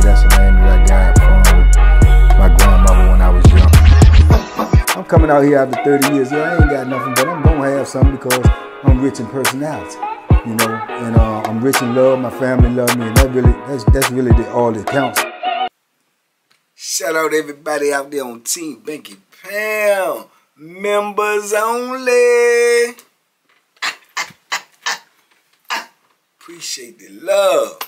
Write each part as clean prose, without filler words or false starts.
that's a name that I got from my grandmother when I was young. I'm coming out here after 30 years. Yeah, I ain't got nothing, but I'm gonna have something because I'm rich in personality, you know, and I'm rich in love. My family love me, and that's really all that counts. Shout out everybody out there on Team Banky Pound, members only. Appreciate the love.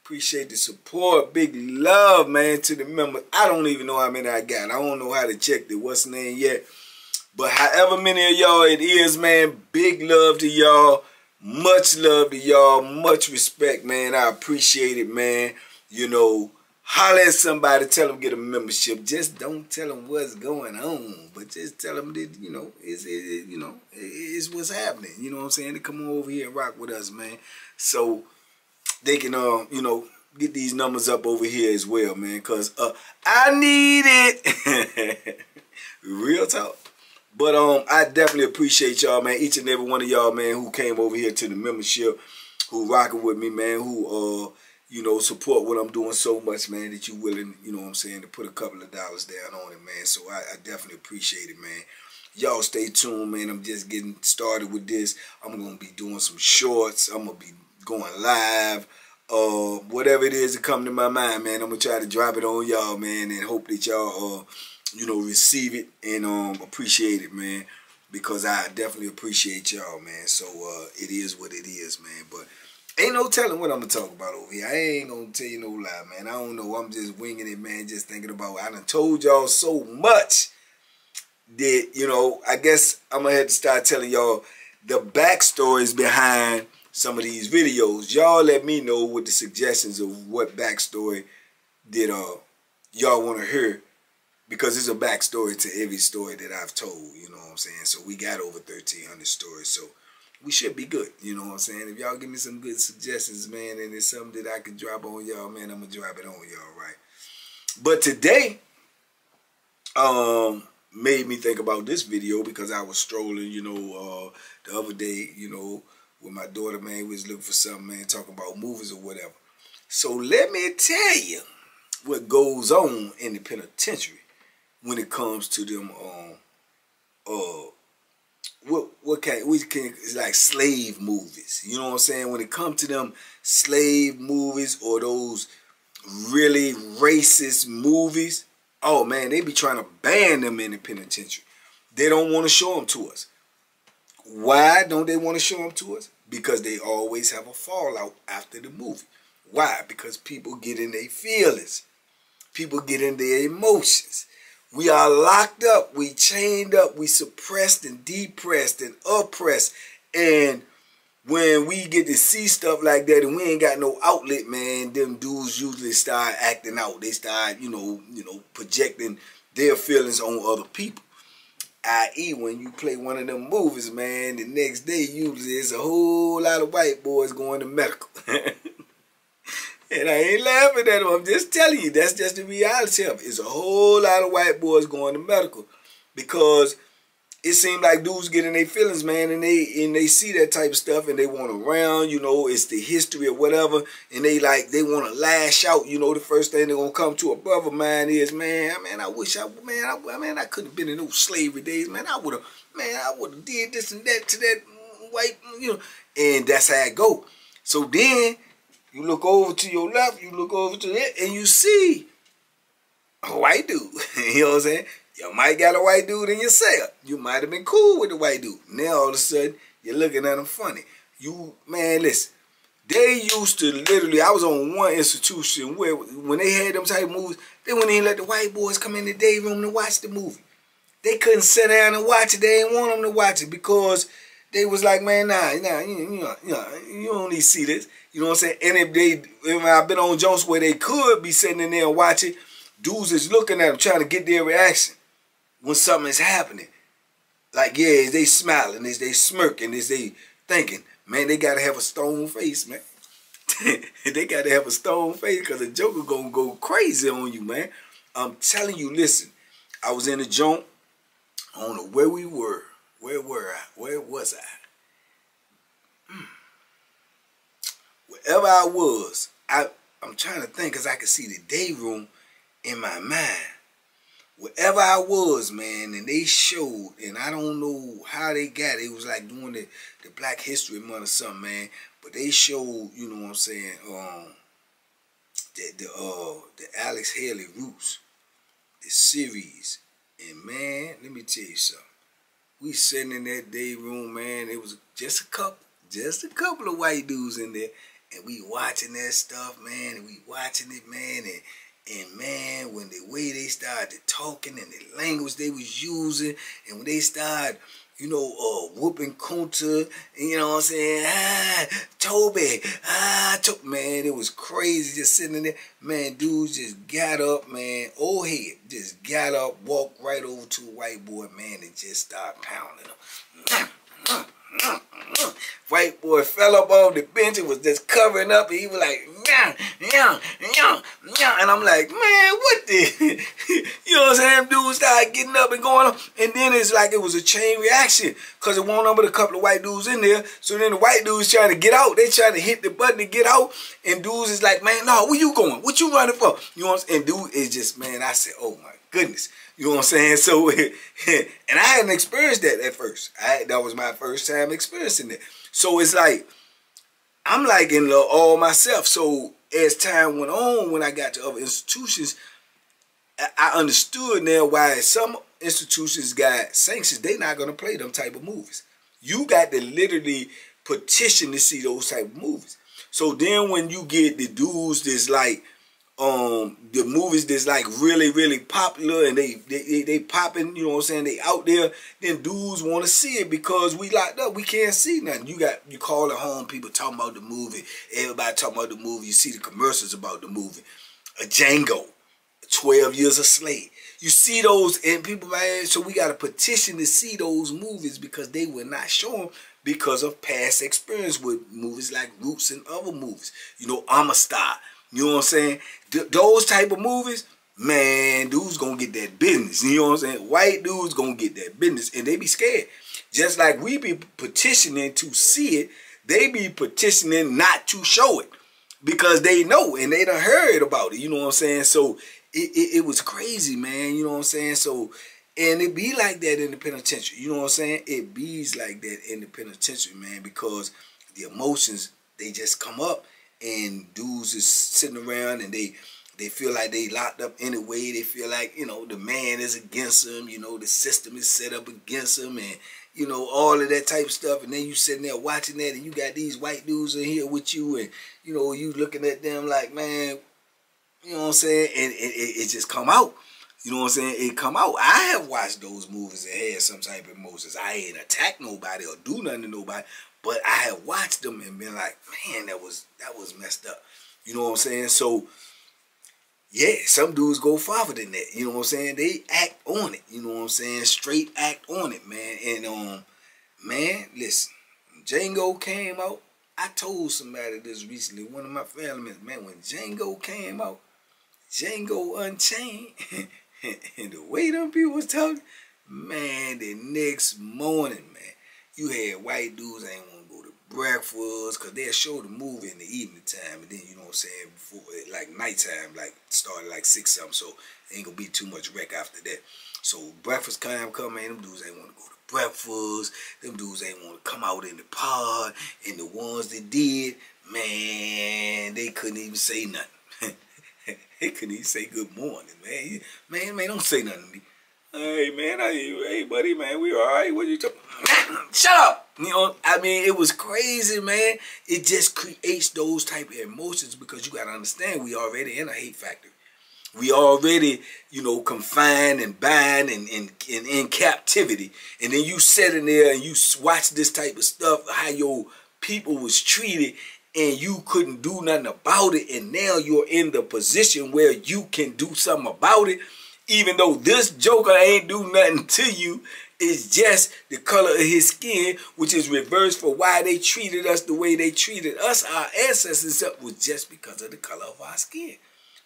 Appreciate the support. Big love, man, to the members. I don't even know how many I got. I don't know how to check the what's the name yet. But however many of y'all it is, man, big love to y'all. Much love to y'all. Much respect, man. I appreciate it, man. You know, holler at somebody, tell them get a membership. Just don't tell them what's going on, but just tell them that, you know, it's what's happening. You know what I'm saying? To come over here and rock with us, man. So they can, you know, get these numbers up over here as well, man, because I need it. Real talk. But I definitely appreciate y'all, man. Each and every one of y'all, man, who came over here to the membership, who rocking with me, man, who you know, support what I'm doing so much, man, that you willing, you know what I'm saying, to put a couple of dollars down on it, man. So I definitely appreciate it, man. Y'all stay tuned, man. I'm just getting started with this. I'm going to be doing some shorts. I'm going to be going live. Whatever it is that come to my mind, man, I'm going to try to drop it on y'all, man, and hope that y'all, you know, receive it and appreciate it, man, because I definitely appreciate y'all, man. So it is what it is, man. But ain't no telling what I'm going to talk about over here. I ain't going to tell you no lie, man. I don't know. I'm just winging it, man, just thinking about I done told y'all so much that, you know, I guess I'm going to have to start telling y'all the backstories behind some of these videos. Y'all let me know with the suggestions of what backstory did y'all want to hear, because there's a backstory to every story that I've told, you know what I'm saying? So we got over 1,300 stories, so we should be good, you know what I'm saying? If y'all give me some good suggestions, man, and it's something that I can drop on y'all, man, I'm going to drop it on y'all, right? But today, made me think about this video because I was strolling, you know, the other day, you know, with my daughter, man. We was looking for something, man, talking about movies or whatever. So let me tell you what goes on in the penitentiary when it comes to them, it's like slave movies. You know what I'm saying? When it comes to them slave movies or those really racist movies, oh man, they be trying to ban them in the penitentiary. They don't want to show them to us. Why don't they want to show them to us? Because they always have a fallout after the movie. Why? Because people get in their feelings. People get in their emotions. We are locked up. We chained up. We suppressed and depressed and oppressed. And when we get to see stuff like that and we ain't got no outlet, man, them dudes usually start acting out. They start, you know, projecting their feelings on other people. I.e., when you play one of them movies, man, the next day usually there's a whole lot of white boys going to medical. And I ain't laughing at them. I'm just telling you, that's just the reality of it. It's a whole lot of white boys going to medical because it seems like dudes get in their feelings, man, and they see that type of stuff and they want to round, you know, it's the history or whatever, and they want to lash out, you know. The first thing they're gonna come to a brother of mine is, man, I wish I couldn't have been in those slavery days, man. I would have did this and that to that white, you know, and that's how it go. So then you look over to your left, you look over to it, and you see a white dude. You know what I'm saying? You might got a white dude in your cell. You might have been cool with the white dude. Now all of a sudden, you're looking at him funny. Man, listen. They used to literally, I was on one institution where when they had them type of movies, they wouldn't even let the white boys come in the day room to watch the movie. They couldn't sit down and watch it. They didn't want them to watch it because they was like, man, nah, you don't need to see this. You know what I'm saying? And if I've been on Jones where they could be sitting in there and watching, dudes is looking at them trying to get their reaction when something is happening. Like, yeah, is they smiling, is they smirking, is they thinking, man, they got to have a stone face, man. They got to have a stone face because the Joker going to go crazy on you, man. I'm telling you, listen, I was in the joint. I don't know where we were. Where was I? Wherever I was, I'm trying to think because I could see the day room in my mind. Wherever I was, man, and they showed, and I don't know how they got it. It was like doing the Black History Month or something, man. But they showed, you know what I'm saying, the Alex Haley Roots, the series. And man, let me tell you something. We sitting in that day room, man. It was just a couple of white dudes in there, and we watching that stuff, man. And we watching it, man. And man, when the way they started talking and the language they was using, and when they started, you know, whooping Kunta, you know what I'm saying? Toby, man, it was crazy just sitting in there. Man, dudes just got up, man, old head, just got up, walked right over to a white boy, man, and just started pounding him. White boy fell up on the bench and was just covering up, and he was like, yeah. And I'm like, man, what the? You know what I'm saying? Dudes started getting up and going up, and then it's like it was a chain reaction, because it wasn't but a couple of white dudes in there. So then the white dudes trying to get out. They trying to hit the button to get out, and dudes is like, man, no, where you going? What you running for? You know what I'm saying? And dude is just, man, I said, oh my goodness. You know what I'm saying? So, and I hadn't experienced that at first. That was my first time experiencing that. So it's like, I'm like in all myself. So as time went on, when I got to other institutions, I understood now why some institutions got sanctions. They not going to play them type of movies. You got to literally petition to see those type of movies. So then when you get the dudes that's like, the movies that's like really popular and they popping, you know what I'm saying, they out there, then dudes want to see it because we locked up, we can't see nothing. You call at home, people talking about the movie, everybody talking about the movie, you see the commercials about the movie, a Django, 12 Years a Slave. You see those, and people, man, so we got to petition to see those movies because they will not show them because of past experience with movies like Roots and other movies. You know, Amistad. You know what I'm saying? Those type of movies, man, dudes gonna get that business. You know what I'm saying? White dudes gonna get that business, and they be scared. Just like we be petitioning to see it, they be petitioning not to show it because they know and they done heard about it. You know what I'm saying? So it was crazy, man. You know what I'm saying? So, and it be like that in the penitentiary. You know what I'm saying? It be like that in the penitentiary, man, because the emotions, they just come up. And dudes is sitting around and they feel like they locked up anyway. They feel like, you know, the man is against them. You know, the system is set up against them. And, you know, all of that type of stuff. And then you sitting there watching that and you got these white dudes in here with you. And, you know, you looking at them like, man, you know what I'm saying? And it just come out. You know what I'm saying? It come out. I have watched those movies and had some type of emotions. I ain't attack nobody or do nothing to nobody. But I have watched them and been like, man, that was messed up. You know what I'm saying? So, yeah, some dudes go farther than that. You know what I'm saying? They act on it. You know what I'm saying? Straight act on it, man. And, man, listen, when Django came out, I told somebody this recently, one of my family members, man, when Django came out, Django Unchained, and the way them people was talking, man, the next morning, man, you had white dudes ain't want to go to breakfast because they'll show the movie in the evening time, and then, you know what I'm saying, before, like nighttime, like started like 6 something, so ain't gonna be too much wreck after that. So breakfast time come, man, them dudes ain't want to go to breakfast, them dudes ain't want to come out in the pod, and the ones that did, man, they couldn't even say nothing. They couldn't even say good morning, man. Man, don't say nothing to me. Hey, man, hey, buddy, man, we all right? What you talking? Shut up! You know, I mean, it was crazy, man. It just creates those type of emotions because you got to understand we already in a hate factory. We already, you know, confined and bound and in captivity. And then you sit in there and you watch this type of stuff, how your people was treated, and you couldn't do nothing about it. And now you're in the position where you can do something about it. Even though this joker ain't do nothing to you, it's just the color of his skin, which is reversed for why they treated us the way they treated us. Our ancestors was just because of the color of our skin.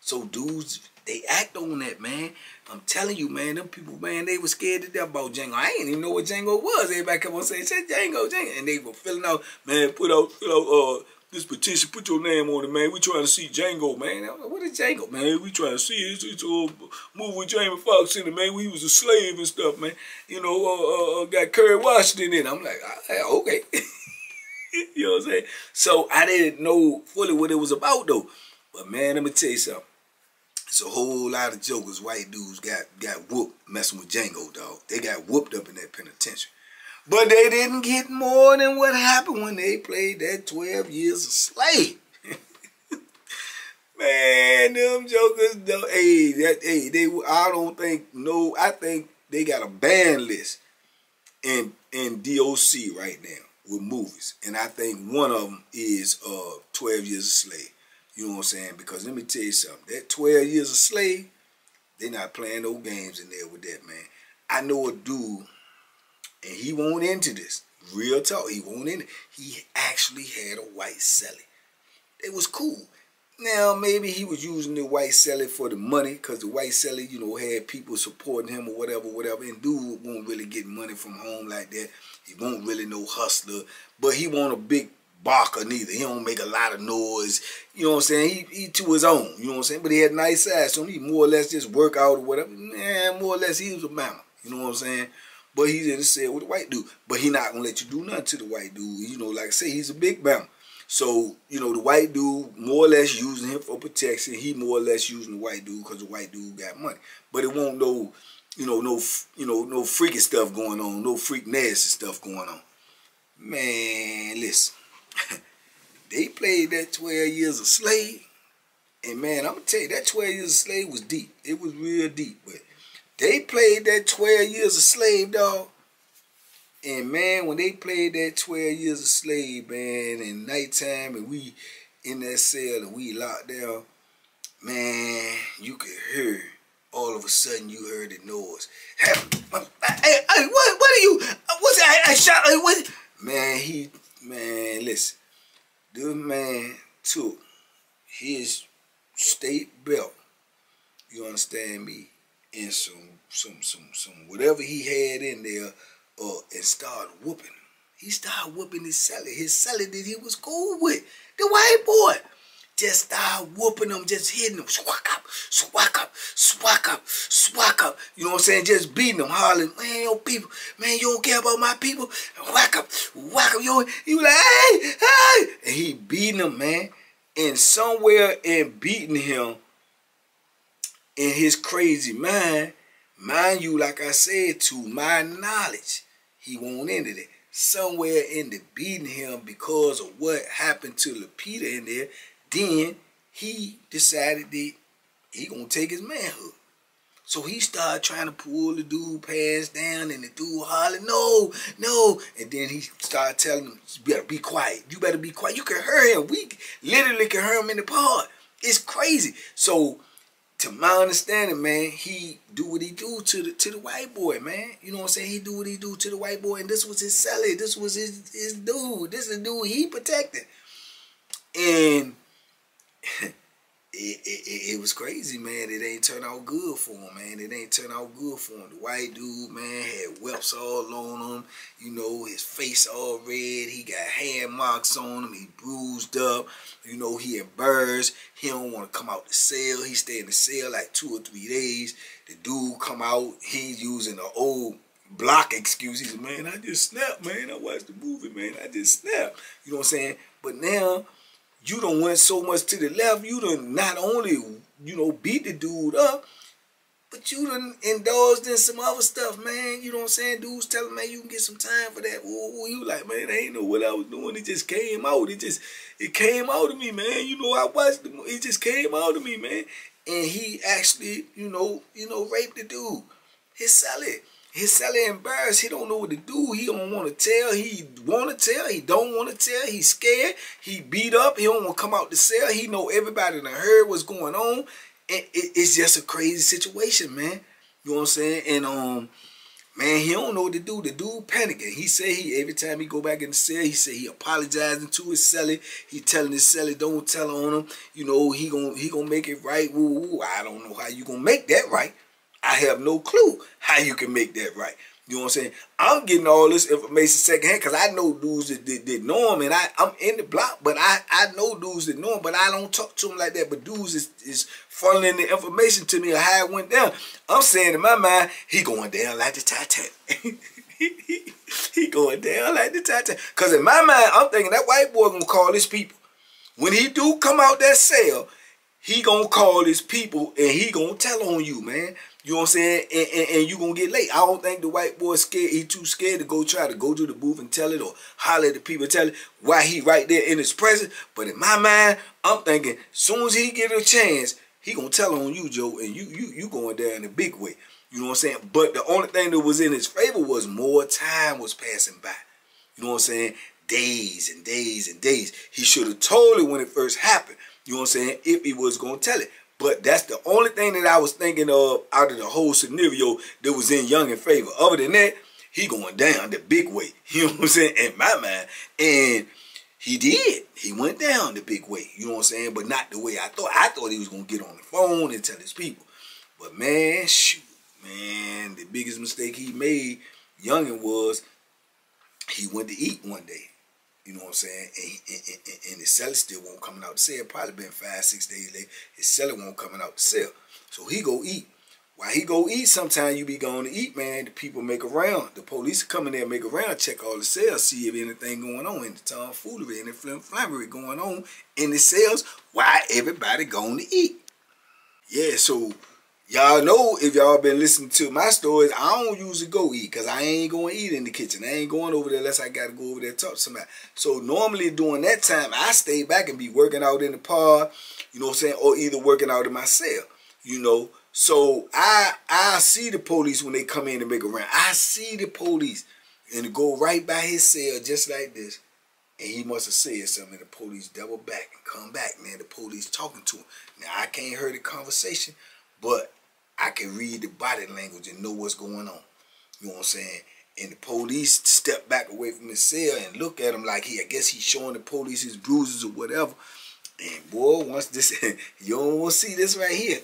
So dudes, they act on that, man. I'm telling you, man, them people, man, they were scared to death about Django. I didn't even know what Django was. Everybody kept on saying, Django. And they were filling out, man, put out this petition, put your name on it, man. We trying to see Django, man. I'm like, what is Django, man? We trying to see it. It's a movie with Jamie Foxx in it, man. We was a slave and stuff, man. You know, got Kerry Washington in it. I'm like, okay. You know what I'm saying? So I didn't know fully what it was about, though. But, man, let me tell you something. It's a whole lot of jokers, white dudes got whooped messing with Django, dog. They got whooped up in that penitentiary. But they didn't get more than what happened when they played that 12 Years a Slave. Man, them jokers, I think they got a ban list in DOC right now with movies. And I think one of them is 12 Years a Slave. You know what I'm saying? Because let me tell you something. That 12 Years a Slave, they not playing no games in there with that, man. I know a dude, and he won't into this. Real talk, he won't in it. He actually had a white celly. It was cool. Now, maybe he was using the white celly for the money, because the white celly, you know, had people supporting him or whatever. And dude won't really get money from home like that. He won't really no hustler, but he won't a big barker neither. He don't make a lot of noise. You know what I'm saying? He to his own. You know what I'm saying? But he had nice ass, so he more or less just work out or whatever. Man, more or less he was a mama. You know what I'm saying? But he didn't say it with the white dude. But he not going to let you do nothing to the white dude. You know, like I say, he's a big bama. So, you know, the white dude more or less using him for protection. He more or less using the white dude because the white dude got money. But it won't no freaky stuff going on. No freak nasty stuff going on. Man, listen. They played that 12 Years a Slave. And, man, I'm going to tell you, that 12 Years a Slave was deep. It was real deep. But they played that 12 Years a Slave, dog. And, man, when they played that 12 Years a Slave, man, in nighttime, and we in that cell and we locked down, man, you could hear, all of a sudden, you heard the noise. Hey, what are you, what's that, I shot, what? Man, listen, this man took his state belt, you understand me, and some whatever he had in there, and started whooping him. He started whooping his celly that he was cool with, the white boy. Just started whooping him, just hitting him, swak up, swak up, swak up, swak up. You know what I'm saying? Just beating him, hollering, man, your people, man, you don't care about my people. Whack up, whack up. He was like, hey, hey. And he beating him, man. And somewhere in beating him, in his crazy mind you, like I said, to my knowledge, he won't into that. Somewhere in the beating him because of what happened to Lupita in there, then he decided that he gonna take his manhood. So he started trying to pull the dude pants down, and the dude hollering, no, no. And then he started telling him, you better be quiet. You better be quiet. You can hear him. We literally can hear him in the pod. It's crazy. So, to my understanding, man, he do what he do to the white boy, man. You know what I'm saying? He do what he do to the white boy, and this was his celly. This was his dude. This is the dude he protected. And it was crazy, man. It ain't turned out good for him, man. It ain't turned out good for him. The white dude, man, had whelps all on him. You know, his face all red. He got hand marks on him. He bruised up. You know, he embarrassed. He don't want to come out the cell. He stay in the cell like 2 or 3 days. The dude come out. He's using an old block excuse. He said, man, I just snapped, man. I watched the movie, man. I just snapped. You know what I'm saying? But now, you done went so much to the left, you done not only, you know, beat the dude up, but you done indulged in some other stuff, man. You know what I'm saying? Dudes telling, man, you can get some time for that. Ooh, you like, man, I ain't know what I was doing. It just came out. It came out of me, man. You know, I watched the movie. It just came out of me, man. And he actually, you know, raped the dude. His celly embarrassed. He don't know what to do. He don't want to tell. He want to tell. He don't want to tell. He's scared. He beat up. He don't want to come out the cell. He know everybody done heard what's going on. And it's just a crazy situation, man. You know what I'm saying? And man, he don't know what to do. The dude panicking. He said every time he go back in the cell, he said he apologizing to his celly. He telling his celly don't tell on him. You know, he gonna make it right. Woo, woo. I don't know how you gonna make that right. I have no clue how you can make that right. You know what I'm saying? I'm getting all this information secondhand because I know dudes that know him, and I'm in the block, but I know dudes that know him, but I don't talk to him like that. But dudes is funneling the information to me of how it went down. I'm saying in my mind, he going down like the Titanic. He going down like the Titanic. Because in my mind, I'm thinking that white boy going to call his people. When he do come out that cell, he going to call his people and he going to tell on you, man. You know what I'm saying? And you going to get late. I don't think the white boy's scared. He too scared to go try to go to the booth and tell it or holler at the people and tell it why he right there in his presence. But in my mind, I'm thinking, as soon as he get a chance, he going to tell on you, Joe, and you going down in a big way. You know what I'm saying? But the only thing that was in his favor was more time was passing by. You know what I'm saying? Days and days and days. He should have told it when it first happened. You know what I'm saying? If he was going to tell it. But that's the only thing that I was thinking of out of the whole scenario that was in Young in favor. Other than that, he going down the big way. You know what I'm saying? In my mind. And he did. He went down the big way. You know what I'm saying? But not the way I thought. I thought he was going to get on the phone and tell his people. But man, shoot. Man, the biggest mistake he made, Youngin, was he went to eat one day. You know what I'm saying? And his seller still won't coming out to sell. Probably been 5-6 days later. His seller won't coming out to sell. So he go eat. While he go eat, sometimes you be going to eat, man. The people make a round. The police come in there and make a round, check all the cells, see if anything going on in the tomfoolery and the flammery going on in the cells while everybody going to eat. Yeah, so y'all know, if y'all been listening to my stories, I don't usually go eat because I ain't going to eat in the kitchen. I ain't going over there unless I got to go over there and talk to somebody. So normally during that time, I stay back and be working out in the park, you know what I'm saying, or either working out in my cell, you know. So I see the police when they come in and make a round. I see the police and go right by his cell just like this. And he must have said something, and the police double back and come back, man. The police talking to him. Now, I can't hear the conversation, but I can read the body language and know what's going on. You know what I'm saying? And the police step back away from his cell and look at him like I guess he's showing the police his bruises or whatever. And boy, once this, you don't want to see this right here.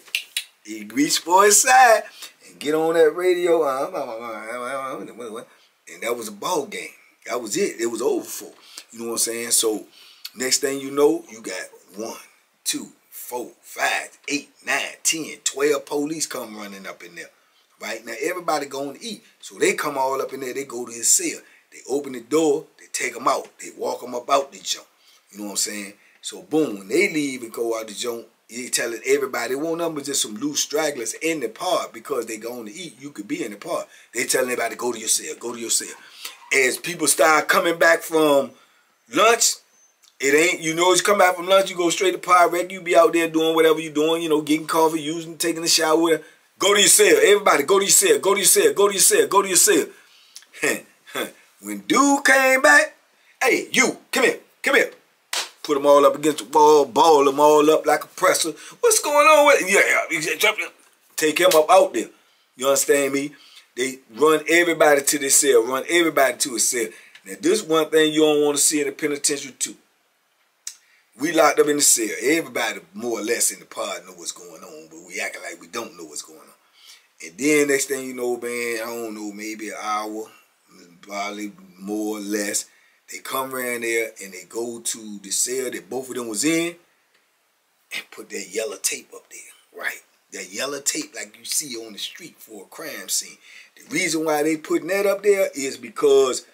He reach for his side and get on that radio. And that was a ball game. That was it. It was over for. You know what I'm saying? So next thing you know, you got 1, 2, 4, 5, 8, 9, 10, 12 police come running up in there. Right? Now everybody going to eat. So they come all up in there. They go to his cell. They open the door. They take them out. They walk them up out the joint. You know what I'm saying? So boom, when they leave and go out the joint, he telling everybody, it won't number just some loose stragglers in the park because they going to eat. You could be in the park. They telling everybody, go to your cell, go to your cell. As people start coming back from lunch, it ain't, you know, you come back from lunch, you go straight to park rec, you be out there doing whatever you're doing, you know, getting coffee, using, taking a shower. Go to your cell. Everybody, go to your cell, go to your cell, go to your cell, go to your cell. When dude came back, hey, you, come here, come here. Put them all up against the wall, ball them all up like a presser. What's going on with it? Yeah, take him up out there. You understand me? They run everybody to this cell, run everybody to a cell. Now, this one thing you don't want to see in the penitentiary too. We locked up in the cell. Everybody more or less in the pod know what's going on, but we acting like we don't know what's going on. And then next thing you know, man, I don't know, maybe an hour, probably more or less, they come around there and they go to the cell that both of them was in and put that yellow tape up there, right? That yellow tape like you see on the street for a crime scene. The reason why they putting that up there is because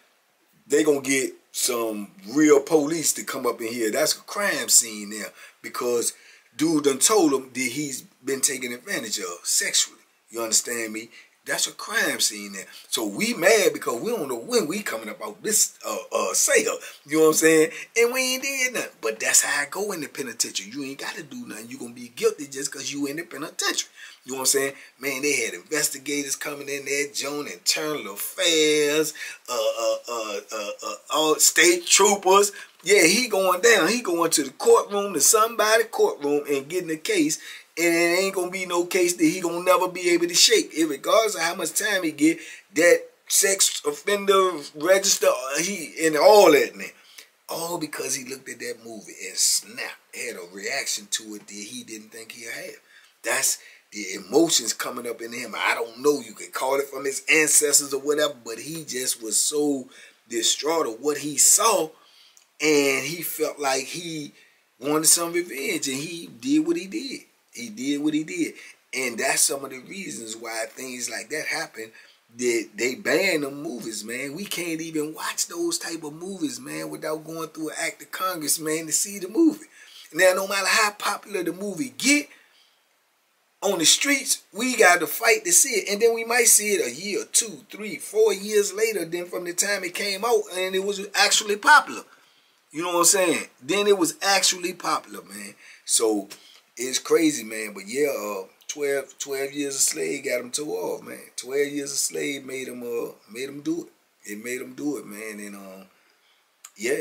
they gonna get some real police to come up in here. That's a crime scene there because dude done told them that he's been taken advantage of sexually. You understand me? That's a crime scene there. So we mad because we don't know when we coming up out this sale. You know what I'm saying? And we ain't did nothing. But that's how I go in the penitentiary. You ain't got to do nothing. You going to be guilty just because you in the penitentiary. You know what I'm saying? Man, they had investigators coming in there, Joan, internal affairs, all state troopers. Yeah, he going down. He going to the courtroom, to somebody courtroom and getting a case. And it ain't going to be no case that he going to never be able to shake. Regardless of how much time he get, that sex offender register, and all that, man. All because he looked at that movie and snapped, had a reaction to it that he didn't think he'd have. the emotions coming up in him. I don't know. You could call it from his ancestors or whatever, but he just was so distraught of what he saw, and he felt like he wanted some revenge, and he did what he did. He did what he did. And that's some of the reasons why things like that happen. They ban them movies, man. We can't even watch those type of movies, man, without going through an act of Congress, man, to see the movie. Now, no matter how popular the movie get, on the streets, we got to fight to see it. And then we might see it a year, 2, 3, 4 years later than from the time it came out and it was actually popular. You know what I'm saying? Then it was actually popular, man. So, it's crazy, man. But yeah, 12 years a slave got him tore off, man. 12 years a slave made him do it. It made him do it, man. And yeah,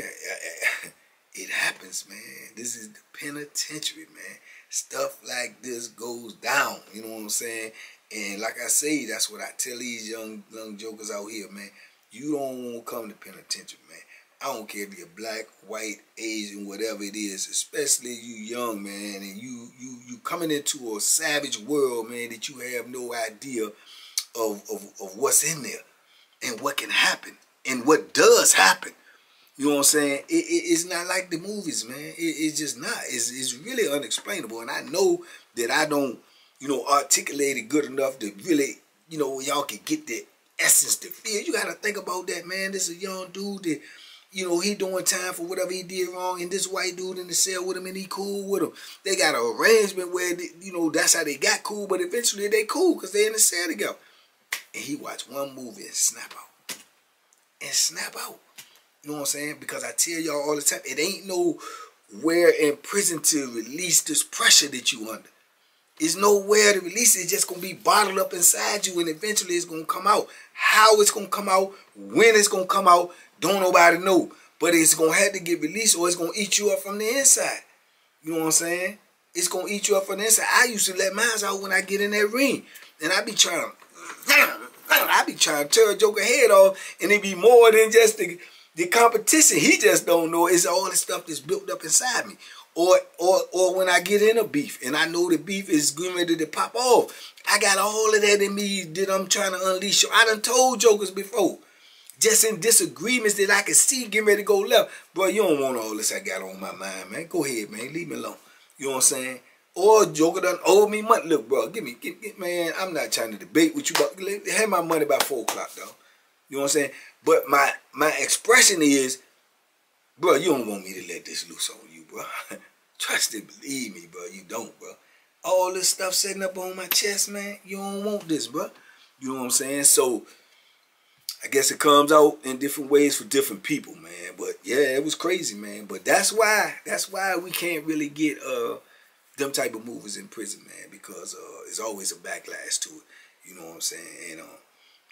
it happens, man. This is the penitentiary, man. Stuff like this goes down. You know what I'm saying? And like I say, that's what I tell these young jokers out here, man. You don't want to come to penitentiary, man. I don't care if you're black, white, Asian, whatever it is, especially you young, man, and you coming into a savage world, man, that you have no idea of what's in there and what can happen and what does happen. You know what I'm saying? It's not like the movies, man. It's just not. It's really unexplainable. And I know that I don't, articulate it good enough to really, y'all can get the essence, the feel. You got to think about that, man. This is a young dude that, he doing time for whatever he did wrong, and this white dude in the cell with him, and he cool with him. They got an arrangement where, that's how they got cool, but eventually they cool because they in the cell together. And he watched one movie and snap out. You know what I'm saying? Because I tell y'all all the time, it ain't nowhere in prison to release this pressure that you under. It's nowhere to release it. It's just going to be bottled up inside you, and eventually it's going to come out. How it's going to come out, when it's going to come out, don't nobody know. But it's going to have to get released, or it's going to eat you up from the inside. You know what I'm saying? It's going to eat you up from the inside. I used to let mine out when I get in that ring. And I be trying to tear a joker head off, and it be more than just the competition. He just don't know. It's all the stuff that's built up inside me. Or when I get in a beef and I know the beef is getting ready to pop off, I got all of that in me that I'm trying to unleash. I done told jokers before, just in disagreements that I can see getting ready to go left. Bro, you don't want all this I got on my mind, man. Go ahead, man. Leave me alone. You know what I'm saying? Or joker done owe me money. Look, bro, give me, man, I'm not trying to debate with you, but have my money by 4 o'clock, though. You know what I'm saying? But my expression is, bro, you don't want me to let this loose on you, bro. Trust it, believe me, bro. You don't, bro. All this stuff sitting up on my chest, man, you don't want this, bro. You know what I'm saying? So, I guess it comes out in different ways for different people, man. But, yeah, it was crazy, man. But that's why we can't really get them type of movies in prison, man, because there's always a backlash to it. You know what I'm saying? And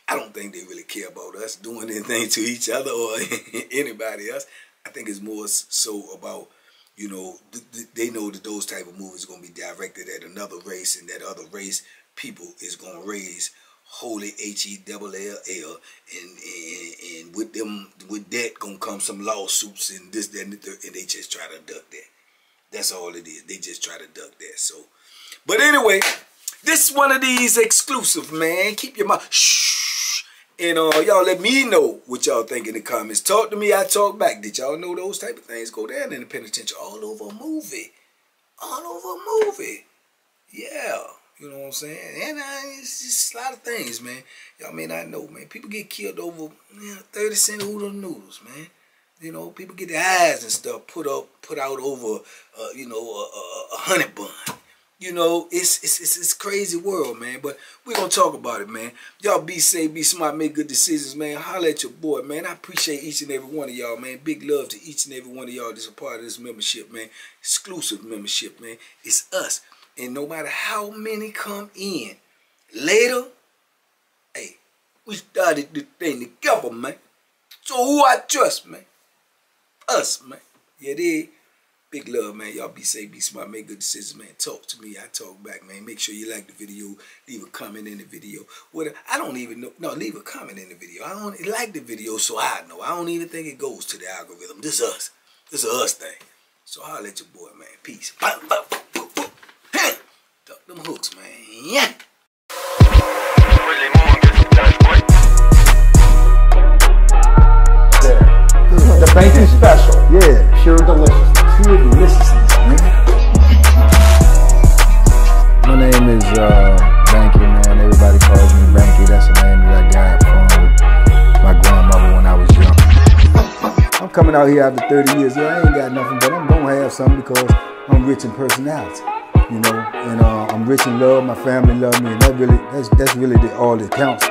I don't think they really care about us doing anything to each other or anybody else. I think it's more so about, they know that those type of movies are going to be directed at another race, and that other race people is going to raise holy HELL, and with that going to come some lawsuits and this, that, and the third, and they just try to duck that. That's all it is. They just try to duck that. So, but anyway, this is one of these exclusive, man. Keep your mouth shh. And y'all let me know what y'all think in the comments. Talk to me, I talk back. Did y'all know those type of things go down in the penitentiary all over a movie? All over a movie. Yeah. You know what I'm saying? And it's just a lot of things, man. Y'all may not know, man. People get killed over 30-cent oodle noodles, man. People get their eyes and stuff put out over, a honey bun. It's crazy world, man. But we're going to talk about it, man. Y'all be safe, be smart, make good decisions, man. Holler at your boy, man. I appreciate each and every one of y'all, man. Big love to each and every one of y'all that's a part of this membership, man. Exclusive membership, man. It's us. And no matter how many come in later, hey, we started this thing together, man. So who I trust, man? Us, man. Yeah, they big love, man. Y'all be safe, be smart, make good decisions, man. Talk to me, I talk back, man. Make sure you like the video, leave a comment in the video. I don't even know. No, leave a comment in the video. I don't like the video, so I know. I don't even think it goes to the algorithm. This is us. This is us thing. So I'll let your boy, man. Peace. Talk Them hooks, man. Yeah. The Banky Special. Yeah. Pure deliciousness. Pure deliciousness, man. My name is Banky, man. Everybody calls me Banky. That's the name that I got from my grandmother when I was young. I'm coming out here after 30 years. Yeah, I ain't got nothing, but I'm gonna have something because I'm rich in personality, you know, and I'm rich in love. My family love me, and that's really all that counts.